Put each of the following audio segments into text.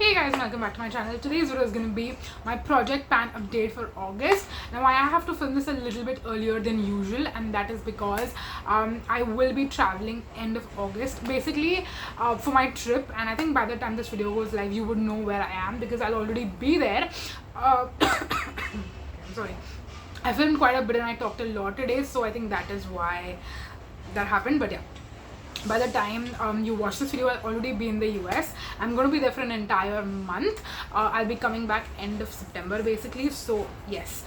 Hey guys, welcome back to my channel. Today's video is going to be my project pan update for August. Now I have to film this a little bit earlier than usual, and that is because I will be traveling end of August basically for my trip, and I think by the time this video goes live you would know where I am because I'll already be there. I'm sorry, I filmed quite a bit and I talked a lot today, so I think that is why that happened. But yeah, by the time you watch this video, I'll already be in the US. I'm going to be there for an entire month. I'll be coming back end of September basically. So yes,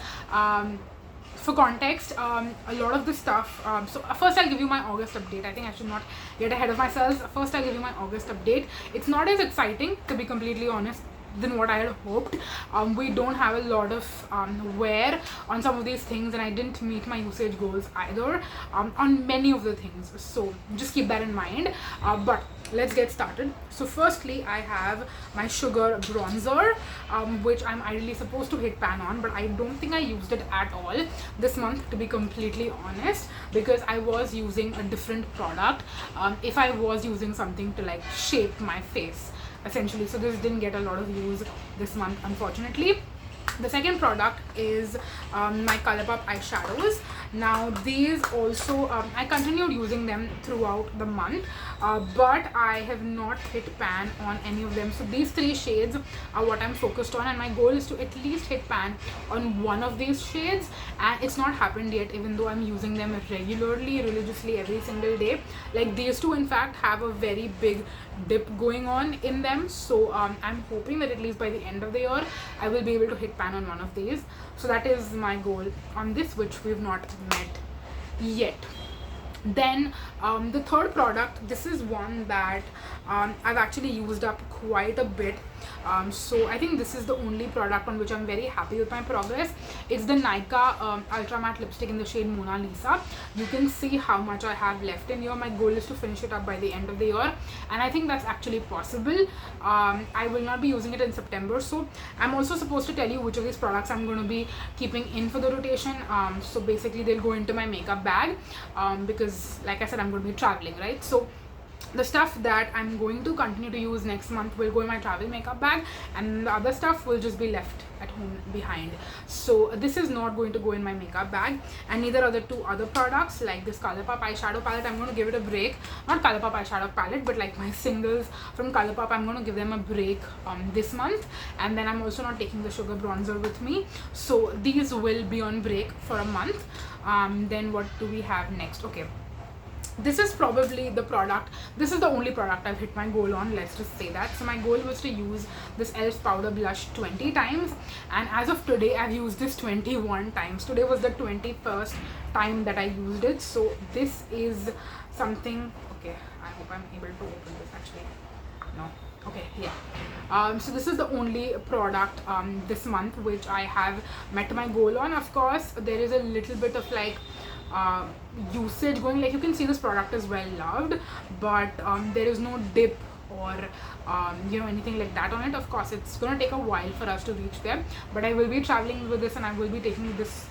for context, a lot of the stuff, so first I'll give you my August update. I think I should not get ahead of myself. First I'll give you my August update. It's not as exciting, to be completely honest, than what I had hoped. We don't have a lot of wear on some of these things, and I didn't meet my usage goals either on many of the things, so just keep that in mind. But let's get started. So firstly, I have my sugar bronzer, which I'm ideally supposed to hit pan on, but I don't think I used it at all this month, to be completely honest, because I was using a different product if I was using something to like shape my face essentially. So this didn't get a lot of use this month, unfortunately. The second product is my Colourpop eyeshadows. Now these also I continued using them throughout the month, but I have not hit pan on any of them. So these three shades are what I'm focused on, and my goal is to at least hit pan on one of these shades, and it's not happened yet, even though I'm using them regularly, religiously every single day. Like these two in fact have a very big dip going on in them, so I'm hoping that at least by the end of the year I will be able to hit pan on one of these. So that is my goal on this, which we've not met yet. Then the third product, this is one that I've actually used up quite a bit, so I think this is the only product on which I'm very happy with my progress. It's the Nykaa Ultra Matte Lipstick in the shade Mona Lisa. You can see how much I have left in here. My goal is to finish it up by the end of the year, and I think that's actually possible. I will not be using it in September, so I'm also supposed to tell you which of these products I'm going to be keeping in for the rotation. So basically they'll go into my makeup bag because like I said, I'm going to be traveling, right? So the stuff that I'm going to continue to use next month will go in my travel makeup bag, and the other stuff will just be left at home behind. So this is not going to go in my makeup bag, and neither are the two other products. Like this Colourpop eyeshadow palette, I'm going to give it a break. Not Colourpop eyeshadow palette, but like my singles from Colourpop, I'm going to give them a break this month. And then I'm also not taking the sugar bronzer with me, so these will be on break for a month. Then what do we have next? Okay, this is probably the product, this is the only product I've hit my goal on, let's just say that. So my goal was to use this e.l.f. powder blush 20 times, and as of today I've used this 21 times. Today was the 21st time that I used it. So this is something, okay, I hope I'm able to open this actually. No, okay, yeah. So this is the only product this month which I have met my goal on. Of course there is a little bit of like usage going, like you can see this product is well loved, but there is no dip or you know, anything like that on it. Of course it's gonna take a while for us to reach there, but I will be traveling with this, and I will be taking this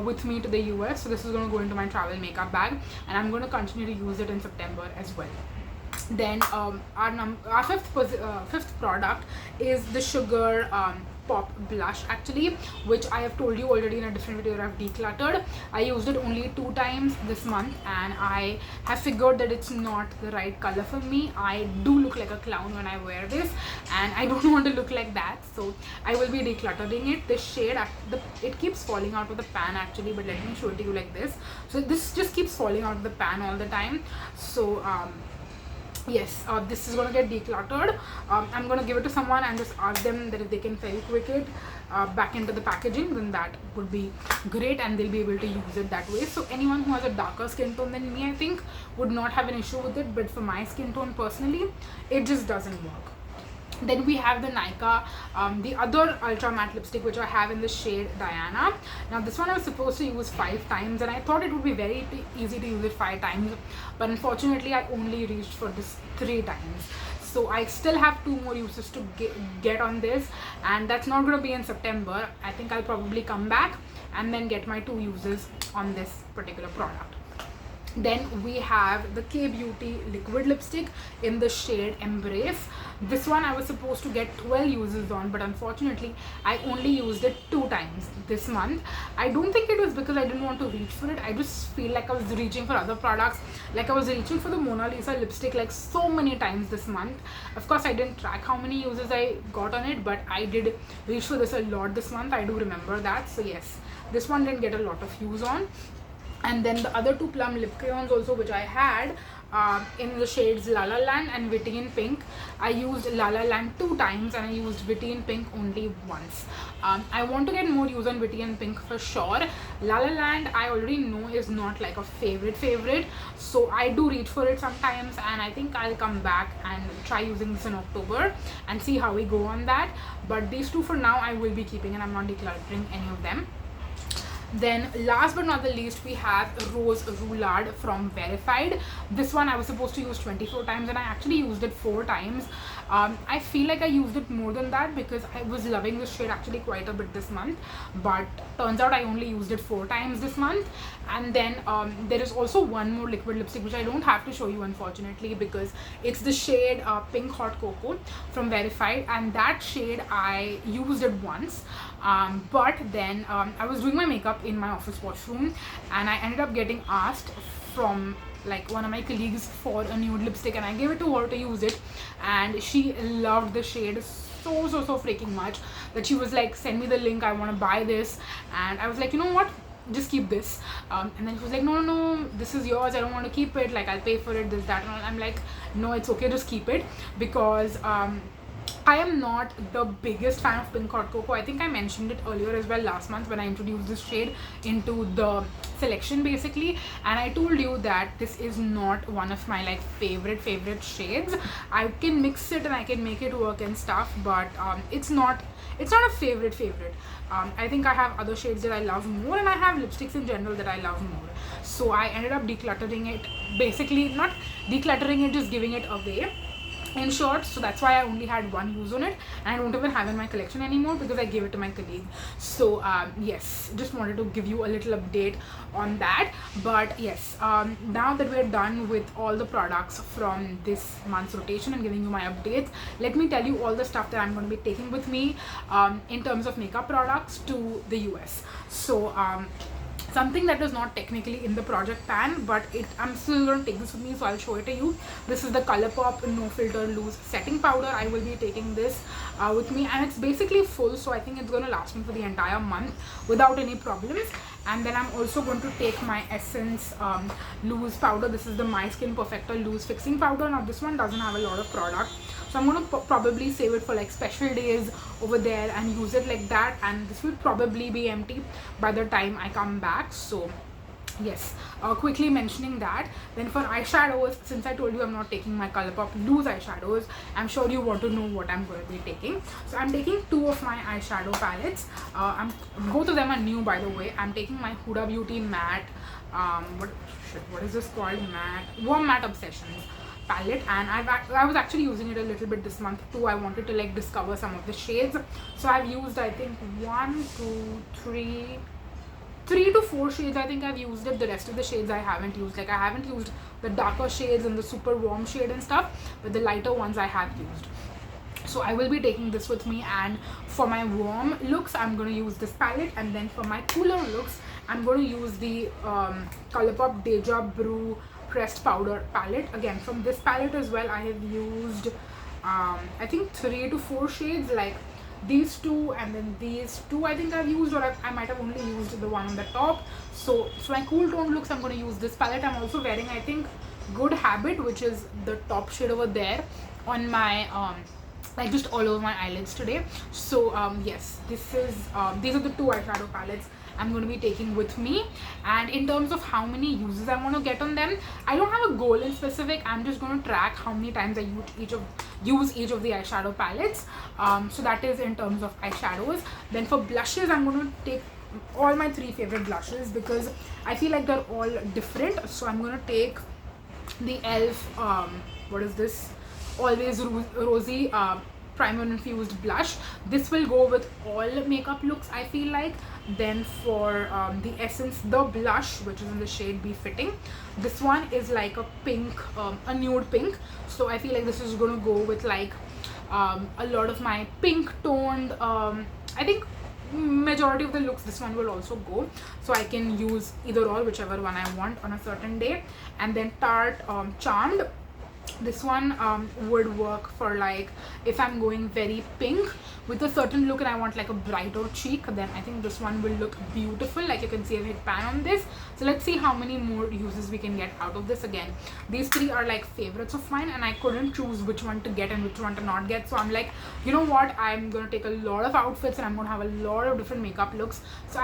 with me to the US. So this is going to go into my travel makeup bag, and I'm going to continue to use it in September as well. Then our fifth product is the sugar pop blush actually, which I have told you already in a different video I've decluttered. I used it only 2 times this month, and I have figured that it's not the right color for me. I do look like a clown when I wear this, and I don't want to look like that, so I will be decluttering it. This shade, it keeps falling out of the pan actually, but let me show it to you like this. So this just keeps falling out of the pan all the time. So yes, this is going to get decluttered. I'm going to give it to someone and just ask them that if they can Fevikwik it back into the packaging, then that would be great, and they'll be able to use it that way. So anyone who has a darker skin tone than me, I think, would not have an issue with it, but for my skin tone personally, it just doesn't work. Then we have the Nykaa, the other ultra matte lipstick, which I have in the shade Diana. Now this one I was supposed to use 5 times, and I thought it would be very easy to use it 5 times, but unfortunately I only reached for this 3 times. So I still have 2 more uses to get on this, and that's not going to be in September. I think I'll probably come back and then get my 2 uses on this particular product. Then we have the K Beauty liquid lipstick in the shade Embrace. This one I was supposed to get 12 uses on, but unfortunately I only used it 2 times this month. I don't think it was because I didn't want to reach for it. I just feel like I was reaching for other products. Like I was reaching for the Mona Lisa lipstick like so many times this month. Of course I didn't track how many uses I got on it, but I did reach for this a lot this month. I do remember that. So yes, this one didn't get a lot of use on. And then the other 2 Plum lip crayons also, which I had in the shades La La Land and Witty in Pink. I used La La Land 2 times and I used Witty in Pink only once. I want to get more use on Witty in Pink for sure. La La Land I already know is not like a favorite, so I do reach for it sometimes, and I think I'll come back and try using this in October and see how we go on that. But these 2 for now I will be keeping, and I'm not decluttering any of them. Then last but not the least, we have Rose Roulade from Wearified. This one I was supposed to use 24 times and I actually used it 4 times. I feel like I used it more than that because I was loving this shade actually quite a bit this month, but turns out I only used it 4 times this month. And then there is also one more liquid lipstick which I don't have to show you unfortunately, because it's the shade Pink Hot Coco from Wearified, and that shade I used it once. But then I was doing my makeup in my office washroom and I ended up getting asked from like one of my colleagues for a nude lipstick, and I gave it to her to use it, and she loved the shade so freaking much that she was like, send me the link, I want to buy this. And I was like, you know what, just keep this. And then she was like, no, this is yours, I don't want to keep it, like I'll pay for it, this, that, and all. I'm like, no, it's okay, just keep it, because I am not the biggest fan of Pink Hot Coco. I think I mentioned it earlier as well last month when I introduced this shade into the selection basically, and I told you that this is not one of my like favorite shades. I can mix it and I can make it work and stuff, but it's not a favorite. I think I have other shades that I love more, and I have lipsticks in general that I love more. So I ended up decluttering it, basically not decluttering it, just giving it away in short. So that's why I only had 1 use on it, and I don't even have it in my collection anymore because I gave it to my colleague. So yes, just wanted to give you a little update on that. But yes, now that we're done with all the products from this month's rotation and giving you my updates, let me tell you all the stuff that I'm going to be taking with me in terms of makeup products to the US. So something that is not technically in the project pan, but I'm still going to take this with me, so I'll show it to you. This is the Colourpop No Filter Loose Setting Powder. I will be taking this with me, and it's basically full, so I think it's going to last me for the entire month without any problems. And then I'm also going to take my Essence loose powder. This is the My Skin Perfector Loose Fixing Powder. Now this one doesn't have a lot of product, so I'm going to probably save it for like special days over there and use it like that, and this will probably be empty by the time I come back. So yes, quickly mentioning that. Then for eyeshadows, since I told you I'm not taking my Colourpop loose eyeshadows, I'm sure you want to know what I'm going to be taking. So I'm taking 2 of my eyeshadow palettes. Both of them are new, by the way. I'm taking my Huda Beauty matte what is this called, Warm Matte Obsessions palette, and I was actually using it a little bit this month too. I wanted to like discover some of the shades, so I've used I think 3 to 4 shades. I think I've used it. The rest of the shades I haven't used. Like I haven't used the darker shades and the super warm shade and stuff, but the lighter ones I have used. So I will be taking this with me, and for my warm looks I'm going to use this palette, and then for my cooler looks I'm going to use the Colourpop Deja Brew Pressed Powder palette. Again, from this palette as well I have used I think 3 to 4 shades, like these 2 and then these 2 I think I've used, or I might have only used the one on the top. So for my cool tone looks I'm going to use this palette. I'm also wearing I think Good Habit, which is the top shade over there, on my like just all over my eyelids today. So yes, these are the 2 eyeshadow palettes I'm going to be taking with me. And in terms of how many uses I want to get on them, I don't have a goal in specific. I'm just going to track how many times I use each of the eyeshadow palettes. So that is in terms of eyeshadows. Then for blushes, I'm going to take all my 3 favorite blushes because I feel like they're all different. So I'm going to take the e.l.f. What is this? Always Rosy primer infused blush. This will go with all makeup looks, I feel like. Then for the Essence the blush, which is in the shade Be Fitting, this one is like a pink, a nude pink, so I feel like this is going to go with like a lot of my pink toned, I think majority of the looks this one will also go, so I can use either or, whichever one I want on a certain day. And then Tarte Charmed, this one would work for like if I'm going very pink with a certain look and I want like a brighter cheek, then I think this one will look beautiful. Like you can see I've hit pan on this, so let's see how many more uses we can get out of this. Again, these three are like favorites of mine and I couldn't choose which one to get and which one to not get, so I'm like, you know what, I'm gonna take a lot of outfits and I'm gonna have a lot of different makeup looks, so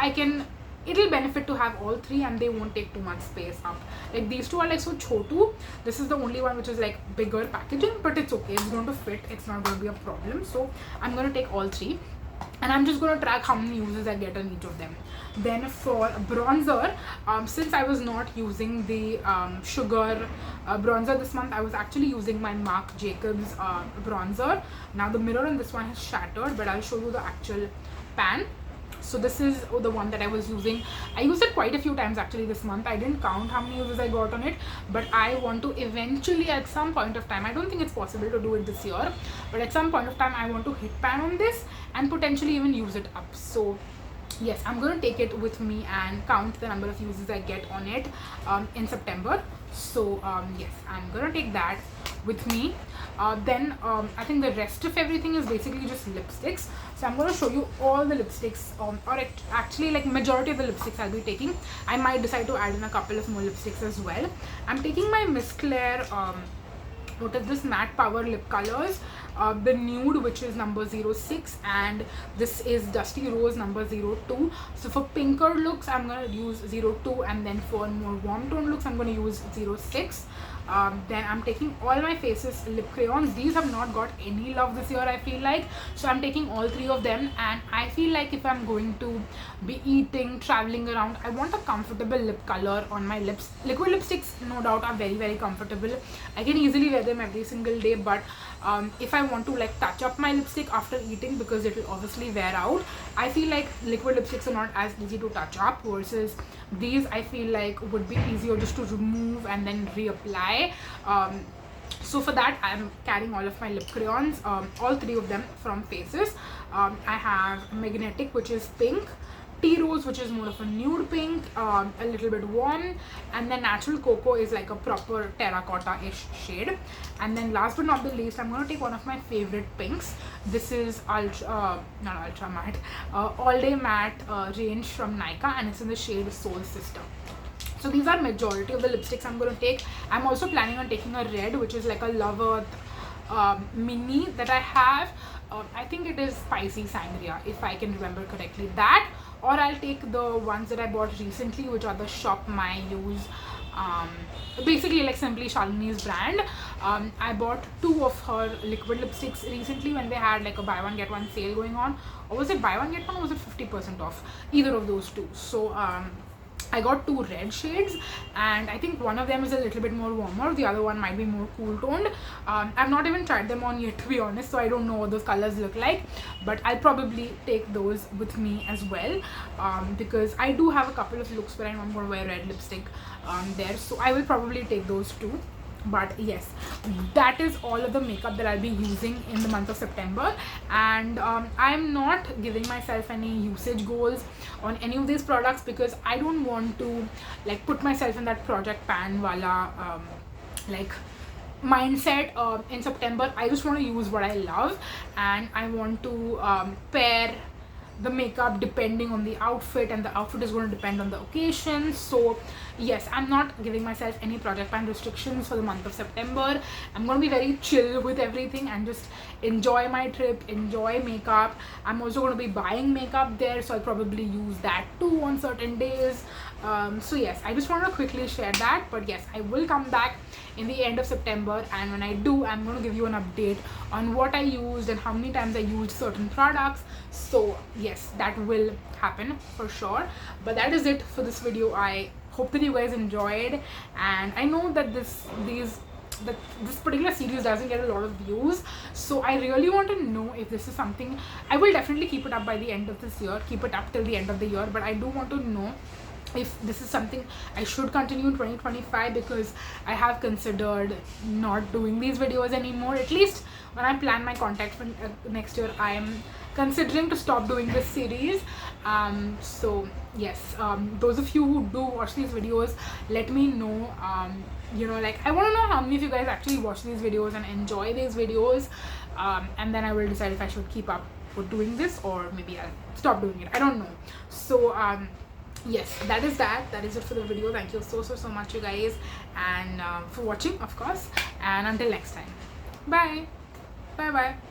it'll benefit to have all three and they won't take too much space up. Like these two are like so chotu. This is the only one which is like bigger packaging, but it's okay, it's going to fit, it's not going to be a problem. So I'm going to take all three and I'm just going to track how many uses I get on each of them. Then for bronzer, since I was not using the sugar bronzer this month, I was actually using my Marc Jacobs bronzer. Now the mirror in this one has shattered, but I'll show you the actual pan. So this is the one that I was using. I used it quite a few times actually this month. I didn't count how many uses I got on it, but I want to eventually at some point of time, I don't think it's possible to do it this year, but at some point of time I want to hit pan on this and potentially even use it up. So yes, I'm going to take it with me and count the number of uses I get on it in September. So yes, I'm going to take that with me. Then I think the rest of everything is basically just lipsticks. So I'm going to show you all the lipsticks, or actually like majority of the lipsticks I'll be taking. I might decide to add in a couple of more lipsticks as well. I'm taking my Miss Claire, what is this, Matte Power Lip Colors, the nude, which is number 06, and this is Dusty Rose number 02. So for pinker looks I'm going to use 02, and then for more warm tone looks I'm going to use 06. Then I'm taking all my Faces lip crayons. These have not got any love this year, I feel like, so I'm taking all three of them. And I feel like if I'm going to be eating, traveling around, I want a comfortable lip color on my lips. Liquid lipsticks no doubt are very, very comfortable. I can easily wear them every single day, but if I want to like touch up my lipstick after eating, because it will obviously wear out, I feel like liquid lipsticks are not as easy to touch up, versus these I feel like would be easier just to remove and then reapply. So for that I'm carrying all of my lip crayons, all three of them from Faces. I have Magnetic, which is pink, Tea Rose, which is more of a nude pink, a little bit warm, and then Natural Cocoa is like a proper terracotta-ish shade. And then last but not the least, I'm going to take one of my favorite pinks. This is All Day Matte range from Nykaa, and it's in the shade Soul Sister. So these are majority of the lipsticks I'm going to take. I'm also planning on taking a red, which is like a Love Earth mini that I have. I think it is Spicy Sangria, if I can remember correctly. That, or I'll take the ones that I bought recently, which are the Shop My Use, basically like Simply Shalini's brand. I bought two of her liquid lipsticks recently when they had like a buy one get one sale going on, or was it buy one get one, or was it 50% off? Either of those two. So I got two red shades, and I think one of them is a little bit more warmer, the other one might be more cool toned. I've not even tried them on yet, to be honest, so I don't know what those colors look like, but I'll probably take those with me as well, because I do have a couple of looks where I'm going to wear red lipstick there, so I will probably take those too. But yes, that is all of the makeup that I'll be using in the month of September, and I'm not giving myself any usage goals on any of these products, because I don't want to like put myself in that Project Pan wala like mindset. In September I just want to use what I love, and I want to pair the makeup depending on the outfit, and the outfit is going to depend on the occasion. So yes, I'm not giving myself any Project Pan restrictions for the month of September. I'm going to be very chill with everything and just enjoy my trip, enjoy makeup. I'm also going to be buying makeup there, so I'll probably use that too on certain days. So yes, I just want to quickly share that. But yes, I will come back in the end of September, and when I do, I'm going to give you an update on what I used and how many times I used certain products. So yes, that will happen for sure. But that is it for this video. I hope that you guys enjoyed, and I know that these that this particular series doesn't get a lot of views. So I really want to know if this is something. I will definitely keep it up by the end of this year, keep it up till the end of the year, but I do want to know if this is something I should continue in 2025, because I have considered not doing these videos anymore. At least when I plan my content for next year, I am considering to stop doing this series. So yes, those of you who do watch these videos, let me know. You know, like, I want to know how many of you guys actually watch these videos and enjoy these videos, and then I will decide if I should keep up with doing this or maybe I'll stop doing it. I don't know. So yes, that is it for the video. Thank you so much, you guys, and for watching, of course, and until next time, bye bye.